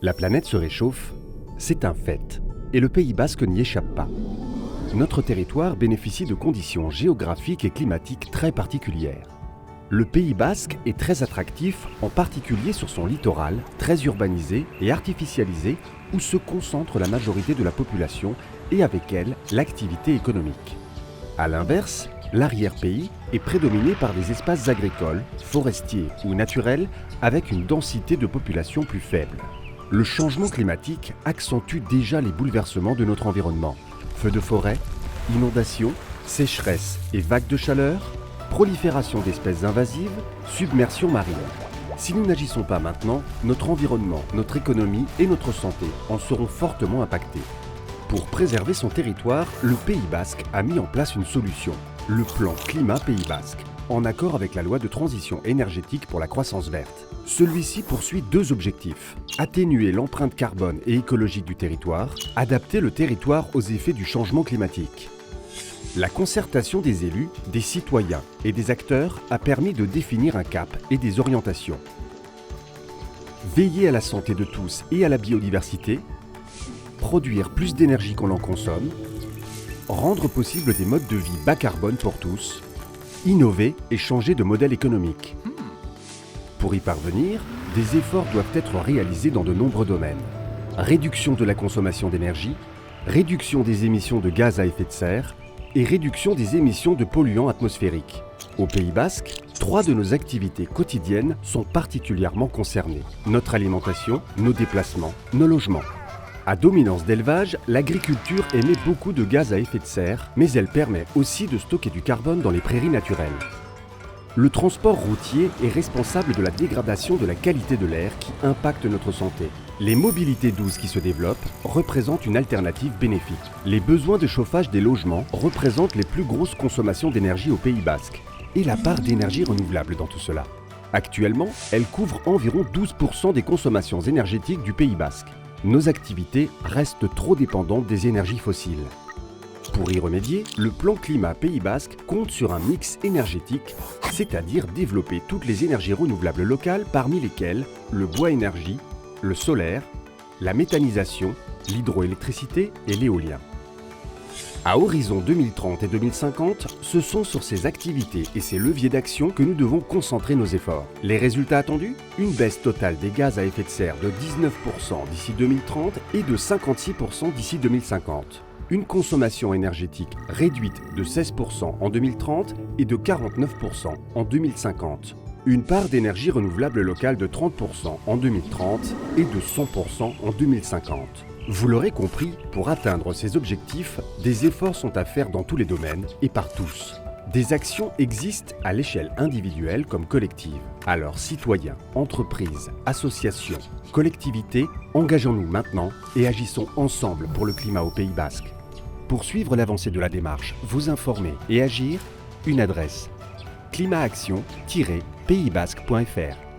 La planète se réchauffe, c'est un fait, et le Pays basque n'y échappe pas. Notre territoire bénéficie de conditions géographiques et climatiques très particulières. Le Pays basque est très attractif, en particulier sur son littoral, très urbanisé et artificialisé, où se concentre la majorité de la population et avec elle l'activité économique. A l'inverse, l'arrière-pays est prédominé par des espaces agricoles, forestiers ou naturels avec une densité de population plus faible. Le changement climatique accentue déjà les bouleversements de notre environnement. Feux de forêt, inondations, sécheresses et vagues de chaleur, prolifération d'espèces invasives, submersion marine. Si nous n'agissons pas maintenant, notre environnement, notre économie et notre santé en seront fortement impactés. Pour préserver son territoire, le Pays basque a mis en place une solution, le plan Climat Pays basque, en accord avec la loi de transition énergétique pour la croissance verte. Celui-ci poursuit deux objectifs: atténuer l'empreinte carbone et écologique du territoire, adapter le territoire aux effets du changement climatique. La concertation des élus, des citoyens et des acteurs a permis de définir un cap et des orientations. Veiller à la santé de tous et à la biodiversité, produire plus d'énergie qu'on en consomme, rendre possible des modes de vie bas carbone pour tous, innover et changer de modèle économique. Pour y parvenir, des efforts doivent être réalisés dans de nombreux domaines. Réduction de la consommation d'énergie, réduction des émissions de gaz à effet de serre et réduction des émissions de polluants atmosphériques. Au Pays basque, 3 de nos activités quotidiennes sont particulièrement concernées: notre alimentation, nos déplacements, nos logements. À dominance d'élevage, l'agriculture émet beaucoup de gaz à effet de serre, mais elle permet aussi de stocker du carbone dans les prairies naturelles. Le transport routier est responsable de la dégradation de la qualité de l'air qui impacte notre santé. Les mobilités douces qui se développent représentent une alternative bénéfique. Les besoins de chauffage des logements représentent les plus grosses consommations d'énergie au Pays basque. Et la part d'énergie renouvelable dans tout cela. Actuellement, elle couvre environ 12% des consommations énergétiques du Pays basque. Nos activités restent trop dépendantes des énergies fossiles. Pour y remédier, le plan Climat Pays basque compte sur un mix énergétique, c'est-à-dire développer toutes les énergies renouvelables locales, parmi lesquelles le bois énergie, le solaire, la méthanisation, l'hydroélectricité et l'éolien. À horizon 2030 et 2050, ce sont sur ces activités et ces leviers d'action que nous devons concentrer nos efforts. Les résultats attendus? Une baisse totale des gaz à effet de serre de 19% d'ici 2030 et de 56% d'ici 2050. Une consommation énergétique réduite de 16% en 2030 et de 49% en 2050. Une part d'énergie renouvelable locale de 30% en 2030 et de 100% en 2050. Vous l'aurez compris, pour atteindre ces objectifs, des efforts sont à faire dans tous les domaines et par tous. Des actions existent à l'échelle individuelle comme collective. Alors citoyens, entreprises, associations, collectivités, engageons-nous maintenant et agissons ensemble pour le climat au Pays basque. Pour suivre l'avancée de la démarche, vous informer et agir, une adresse: climataction-paysbasque.fr.